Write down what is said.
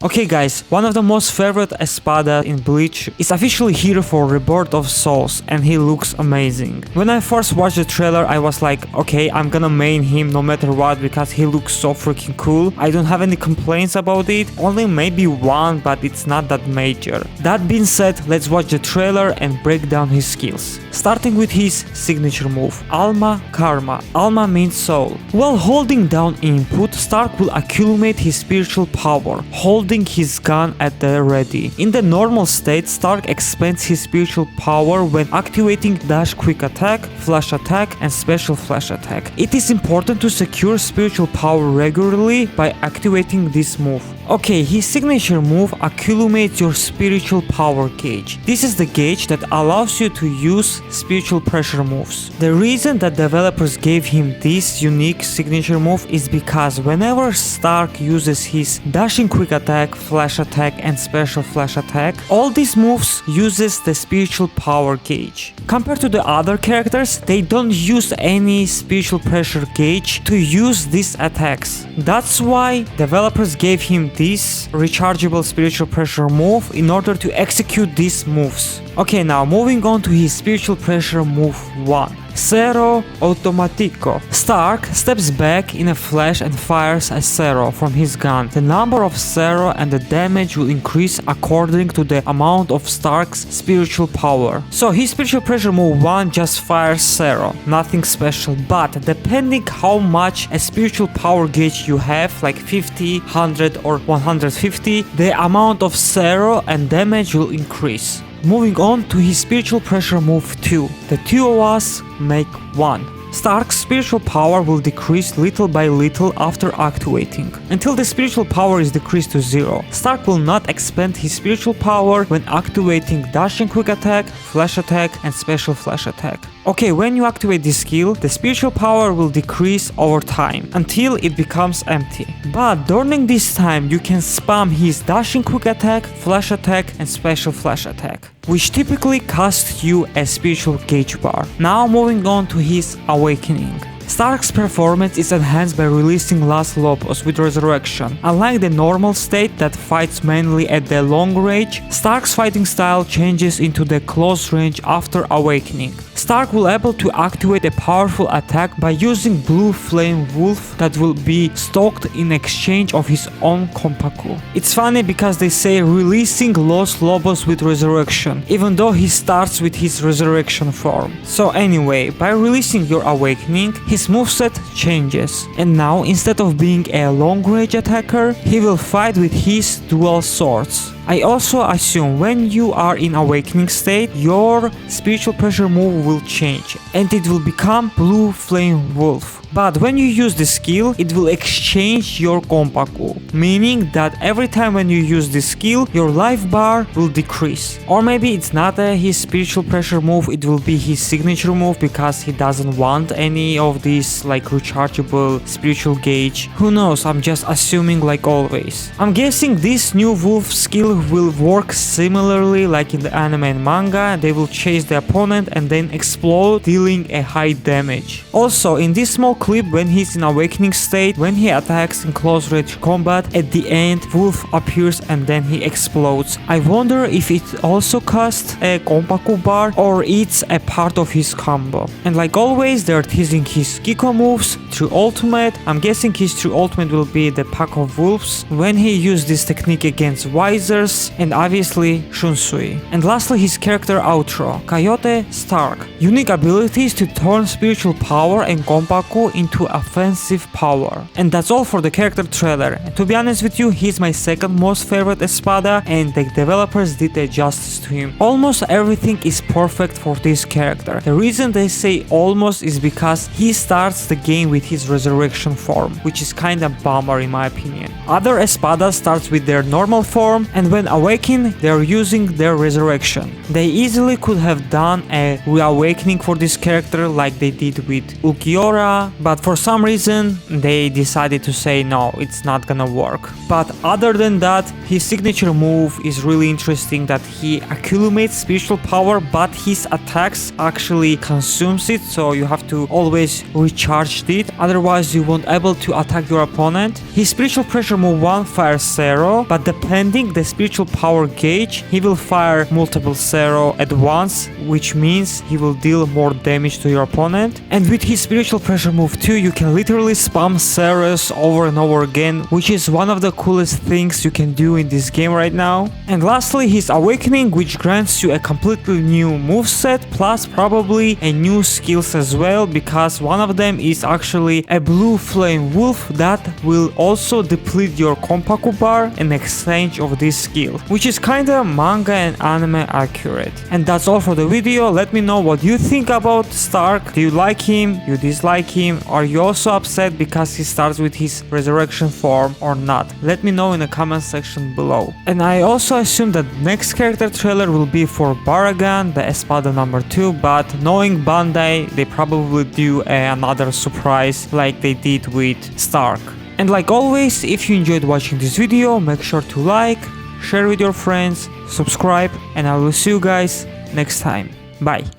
Okay guys, one of the most favorite Espada in Bleach is officially here for Rebirth of Souls and he looks amazing. When I first watched the trailer I was like, okay, I'm gonna main him no matter what because he looks so freaking cool. I don't have any complaints about it, only maybe one, but it's not that major. That being said, let's watch the trailer and break down his skills. Starting with his signature move, Alma Karma. Alma means soul. While holding down input, Starrk will accumulate his spiritual power, holding his gun at the ready. In the normal state, Starrk expands his spiritual power when activating dash quick attack, flash attack and special flash attack. It is important to secure spiritual power regularly by activating this move. Okay, his signature move accumulates your spiritual power gauge. This is the gauge that allows you to use spiritual pressure moves. The reason that developers gave him this unique signature move is because whenever Starrk uses his dashing quick attack, flash attack and special flash attack, all these moves uses the spiritual power gauge. Compared to the other characters, they don't use any spiritual pressure gauge to use these attacks. That's why developers gave him this rechargeable spiritual pressure move in order to execute these moves. Okay, now moving on to his spiritual pressure move 1. Zero Automatico. Starrk steps back in a flash and fires a zero from his gun. The number of zero and the damage will increase according to the amount of Starrk's spiritual power. So his spiritual pressure move 1 just fires zero, nothing special, but depending how much a spiritual power gauge you have, like 50, 100 or 150, the amount of zero and damage will increase. Moving on to his spiritual pressure move 2. The two of us make one. Starrk's spiritual power will decrease little by little after activating, until the spiritual power is decreased to 0. Starrk will not expand his spiritual power when activating dashing quick attack, flash attack and special flash attack. Okay, when you activate this skill, the spiritual power will decrease over time, until it becomes empty. But during this time, you can spam his dashing quick attack, flash attack and special flash attack, which typically costs you a spiritual gauge bar. Now moving on to his awakening. Starrk's performance is enhanced by releasing Los Lobos with Resurrection. Unlike the normal state that fights mainly at the long range, Starrk's fighting style changes into the close range after awakening. Starrk will be able to activate a powerful attack by using Blue Flame Wolf that will be stoked in exchange of his own Kompaku. It's funny because they say releasing Los Lobos with Resurrection, even though he starts with his Resurrection form. So anyway, by releasing your awakening, his moveset changes, and now instead of being a long range attacker, he will fight with his dual swords. I also assume when you are in awakening state, your spiritual pressure move will change and it will become Blue Flame Wolf. But when you use the skill, it will exchange your Kompaku, meaning that every time when you use this skill, your life bar will decrease. Or maybe it's not his spiritual pressure move, it will be his signature move because he doesn't want any of these like rechargeable spiritual gauge. Who knows, I'm just assuming like always. I'm guessing this new wolf skill will work similarly like in the anime and manga. They will chase the opponent and then explode, dealing a high damage. Also, in this small clip when he's in awakening state, when he attacks in close range combat, at the end wolf appears and then he explodes. I wonder if it also costs a Kompaku bar or it's a part of his combo. And like always, they're teasing his Kiko moves through ultimate. I'm guessing his true ultimate will be the Pack of Wolves when he used this technique against Wisers and obviously Shunsui. And lastly, his character outro, Coyote Starrk. Unique abilities to turn spiritual power and Kompaku into offensive power. And that's all for the character trailer. And to be honest with you, he's my second most favorite Espada and the developers did a justice to him. Almost everything is perfect for this character. The reason they say almost is because he starts the game with his resurrection form, which is kinda bummer in my opinion. Other Espada starts with their normal form and when awaken, they're using their resurrection. They easily could have done a reawakening for this character like they did with Ulquiorra, but for some reason they decided to say no, it's not gonna work. But other than that, his signature move is really interesting, that he accumulates spiritual power but his attacks actually consumes it, so you have to always recharge it, otherwise you won't able to attack your opponent. His spiritual pressure move 1 fires Zero, but depending the spiritual power gauge, he will fire multiple Zero at once, which means he will deal more damage to your opponent. And with his spiritual pressure move 2, you can literally spam Zeros over and over again, which is one of the coolest things you can do in this game right now. And lastly, his awakening, which grants you a completely new moveset plus probably a new skills as well, because one of them is actually a blue flame wolf that will also deplete your Kompaku bar in exchange of this skill, which is kinda manga and anime accurate. And that's all for the video. Let me know what you think about Starrk. Do you like him? You dislike him? Are you also upset because he starts with his resurrection form or not? Let me know in the comment section below. And I also assume that next character trailer will be for Baragan, the Espada number 2, but knowing Bandai, they probably do another surprise like they did with Starrk. And like always, if you enjoyed watching this video, make sure to like, share with your friends, subscribe, and I will see you guys next time. Bye.